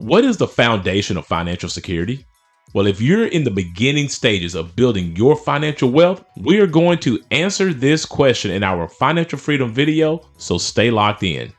What is the foundation of financial security? Well, if you're in the beginning stages of building your financial wealth, we are going to answer this question in our financial freedom video, so stay locked in.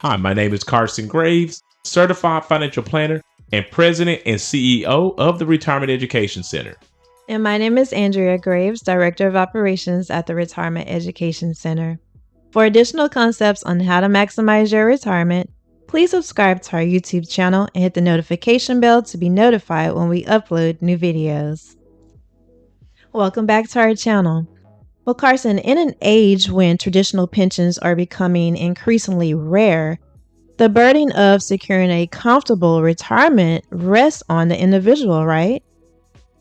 Hi, my name is Carson Graves, certified financial planner and president and CEO of the Retirement Education Center. And my name is Andrea Graves, Director of Operations at the Retirement Education Center. For additional concepts on how to maximize your retirement, please subscribe to our YouTube channel and hit the notification bell to be notified when we upload new videos. Welcome back to our channel. Well, Carson, in an age when traditional pensions are becoming increasingly rare, the burden of securing a comfortable retirement rests on the individual, right?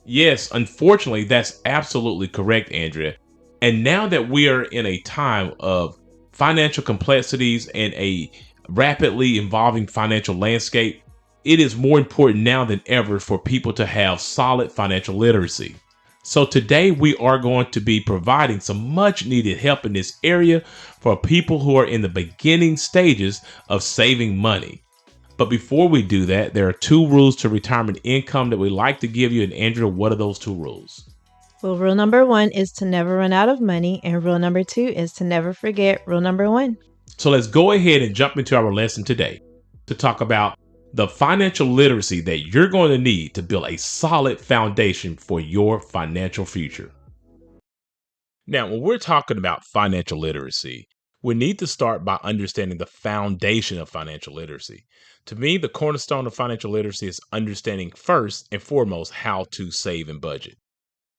Yes, unfortunately, that's absolutely correct, Andrea. And now that we are in a time of financial complexities and a rapidly evolving financial landscape, it is more important now than ever for people to have solid financial literacy. So today we are going to be providing some much needed help in this area for people who are in the beginning stages of saving money. But before we do that, there are two rules to retirement income that we like to give you. And Andrea, what are those two rules? Well, rule number 1 is to never run out of money, and rule number 2 is to never forget rule number 1. So let's go ahead and jump into our lesson today to talk about the financial literacy that you're going to need to build a solid foundation for your financial future. Now, when we're talking about financial literacy, we need to start by understanding the foundation of financial literacy. To me, the cornerstone of financial literacy is understanding first and foremost how to save and budget.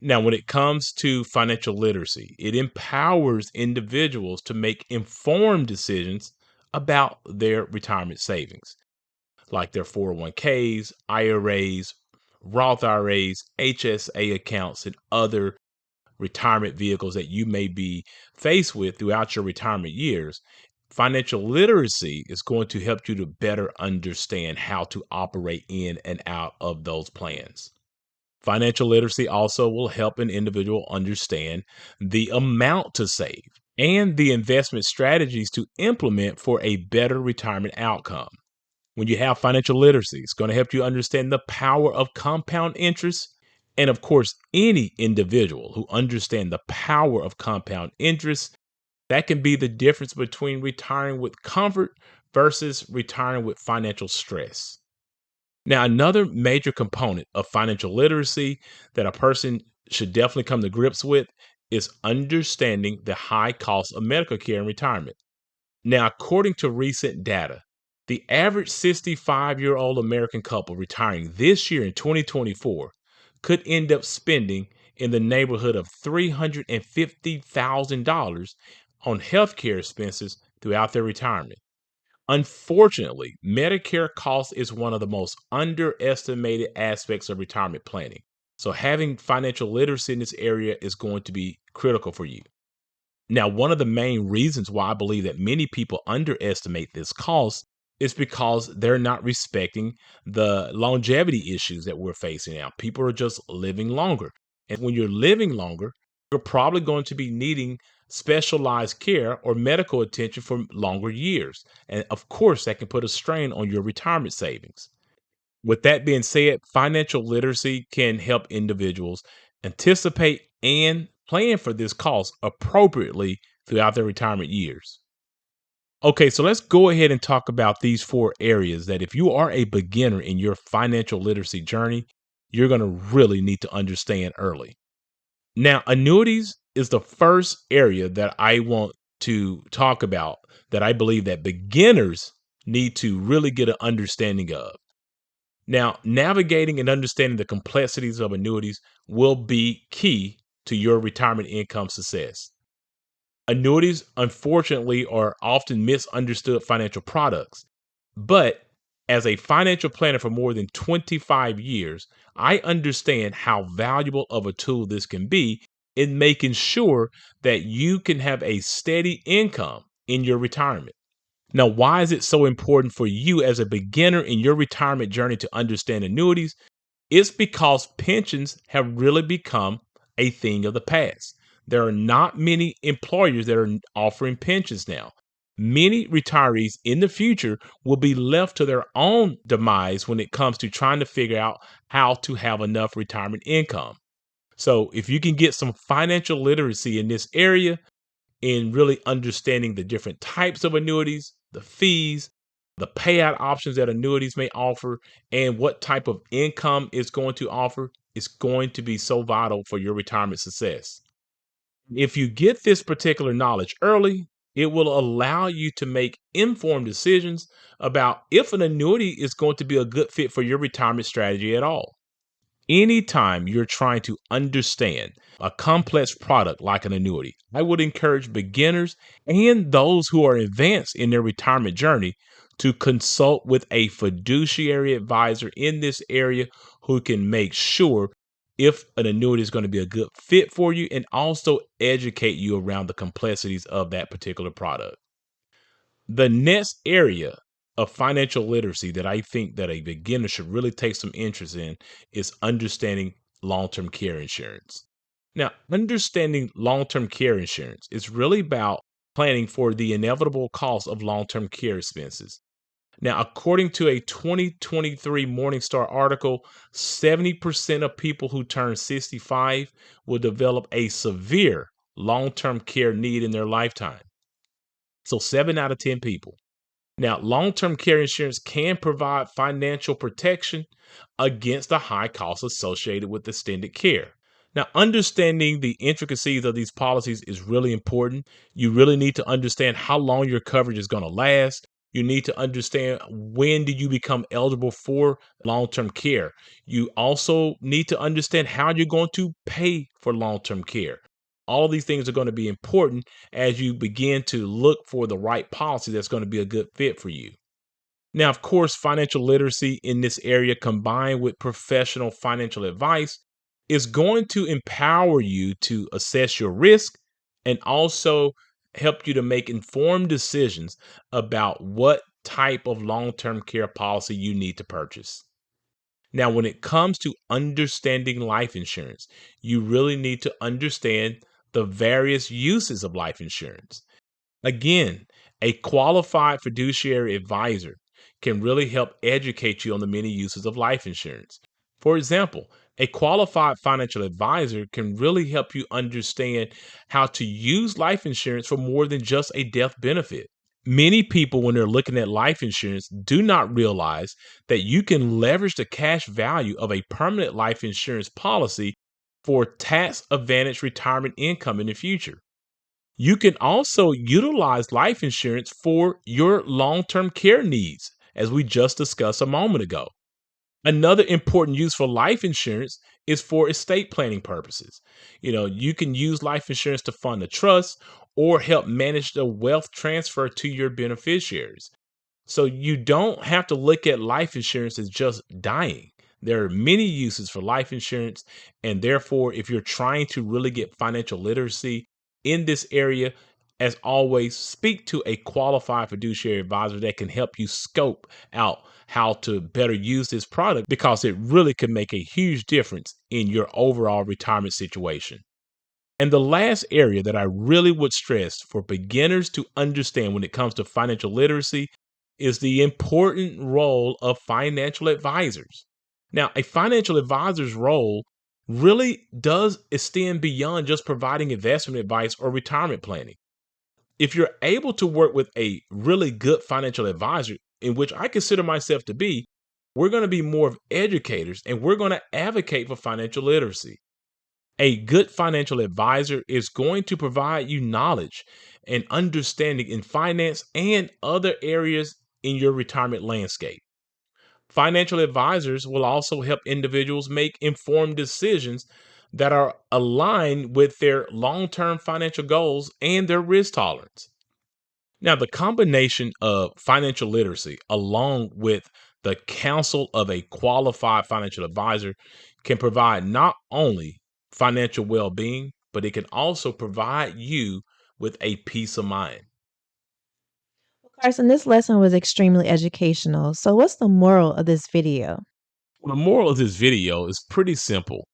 Now, when it comes to financial literacy, it empowers individuals to make informed decisions about their retirement savings, like their 401ks, IRAs, Roth IRAs, HSA accounts, and other retirement vehicles that you may be faced with throughout your retirement years. Financial literacy is going to help you to better understand how to operate in and out of those plans. Financial literacy also will help an individual understand the amount to save and the investment strategies to implement for a better retirement outcome. When you have financial literacy, it's going to help you understand the power of compound interest. And of course, any individual who understands the power of compound interest, that can be the difference between retiring with comfort versus retiring with financial stress. Now, another major component of financial literacy that a person should definitely come to grips with is understanding the high cost of medical care in retirement. Now, according to recent data, the average 65-year-old American couple retiring this year in 2024 could end up spending in the neighborhood of $350,000 on healthcare expenses throughout their retirement. Unfortunately, Medicare cost is one of the most underestimated aspects of retirement planning. So having financial literacy in this area is going to be critical for you. Now, one of the main reasons why I believe that many people underestimate this cost is because they're not respecting the longevity issues that we're facing now. People are just living longer. And when you're living longer, you're probably going to be needing specialized care or medical attention for longer years. And of course, that can put a strain on your retirement savings. With that being said, financial literacy can help individuals anticipate and plan for this cost appropriately throughout their retirement years. Okay, so let's go ahead and talk about these four areas that if you are a beginner in your financial literacy journey, you're going to really need to understand early. Now, annuities is the first area that I want to talk about that I believe that beginners need to really get an understanding of. Now, navigating and understanding the complexities of annuities will be key to your retirement income success. Annuities, unfortunately, are often misunderstood financial products. But as a financial planner for more than 25 years, I understand how valuable of a tool this can be in making sure that you can have a steady income in your retirement. Now, why is it so important for you as a beginner in your retirement journey to understand annuities? It's because pensions have really become a thing of the past. There are not many employers that are offering pensions now. Many retirees in the future will be left to their own demise when it comes to trying to figure out how to have enough retirement income. So, if you can get some financial literacy in this area, in really understanding the different types of annuities, the fees, the payout options that annuities may offer, and what type of income it's going to offer, is going to be so vital for your retirement success. If you get this particular knowledge early, it will allow you to make informed decisions about if an annuity is going to be a good fit for your retirement strategy at all. Anytime you're trying to understand a complex product like an annuity, I would encourage beginners and those who are advanced in their retirement journey to consult with a fiduciary advisor in this area who can make sure if an annuity is going to be a good fit for you and also educate you around the complexities of that particular product. The next area of financial literacy that I think that a beginner should really take some interest in is understanding long-term care insurance. Now, understanding long-term care insurance is really about planning for the inevitable cost of long-term care expenses. Now, according to a 2023 Morningstar article, 70% of people who turn 65 will develop a severe long-term care need in their lifetime. So, 7 out of 10 people. Now, long term care insurance can provide financial protection against the high costs associated with extended care. Now, understanding the intricacies of these policies is really important. You really need to understand how long your coverage is going to last. You need to understand when do you become eligible for long-term care. You also need to understand how you're going to pay for long-term care. All these things are going to be important as you begin to look for the right policy that's going to be a good fit for you. Now, of course, financial literacy in this area combined with professional financial advice is going to empower you to assess your risk and also help you to make informed decisions about what type of long term care policy you need to purchase. Now, when it comes to understanding life insurance, you really need to understand the various uses of life insurance. Again, a qualified fiduciary advisor can really help educate you on the many uses of life insurance. For example, a qualified financial advisor can really help you understand how to use life insurance for more than just a death benefit. Many people, when they're looking at life insurance, do not realize that you can leverage the cash value of a permanent life insurance policy for tax advantage retirement income in the future. You can also utilize life insurance for your long term care needs, as we just discussed a moment ago. Another important use for life insurance is for estate planning purposes. You can use life insurance to fund a trust or help manage the wealth transfer to your beneficiaries. So you don't have to look at life insurance as just dying. There are many uses for life insurance. And therefore, if you're trying to really get financial literacy in this area, as always, speak to a qualified fiduciary advisor that can help you scope out how to better use this product because it really can make a huge difference in your overall retirement situation. And the last area that I really would stress for beginners to understand when it comes to financial literacy is the important role of financial advisors. Now, a financial advisor's role really does extend beyond just providing investment advice or retirement planning. If you're able to work with a really good financial advisor, in which I consider myself to be, we're going to be more of educators and we're going to advocate for financial literacy. A good financial advisor is going to provide you knowledge and understanding in finance and other areas in your retirement landscape. Financial advisors will also help individuals make informed decisions that are aligned with their long term financial goals and their risk tolerance. Now, the combination of financial literacy along with the counsel of a qualified financial advisor can provide not only financial well being, but it can also provide you with a peace of mind. Carson, this lesson was extremely educational. So, what's the moral of this video? Well, the moral of this video is pretty simple.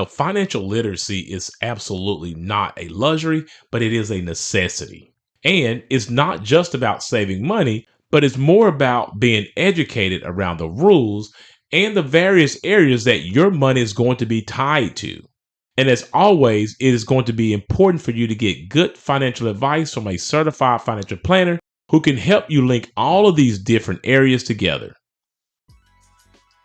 Financial literacy is absolutely not a luxury, but it is a necessity. And it's not just about saving money, but it's more about being educated around the rules and the various areas that your money is going to be tied to. And as always, it is going to be important for you to get good financial advice from a certified financial planner who can help you link all of these different areas together.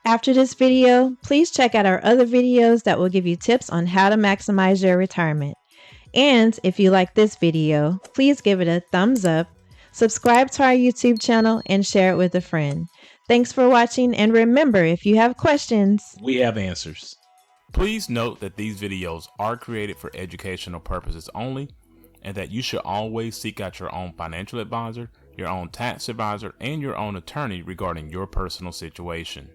After this video, please check out our other videos that will give you tips on how to maximize your retirement. And if you like this video, please give it a thumbs up, subscribe to our YouTube channel, and share it with a friend. Thanks for watching, and remember, if you have questions, we have answers. Please note that these videos are created for educational purposes only, and that you should always seek out your own financial advisor, your own tax advisor, and your own attorney regarding your personal situation.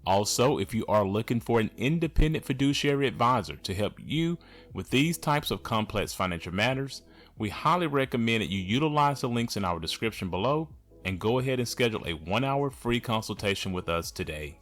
Also, if you are looking for an independent fiduciary advisor to help you with these types of complex financial matters, we highly recommend that you utilize the links in our description below and go ahead and schedule a 1-hour free consultation with us today.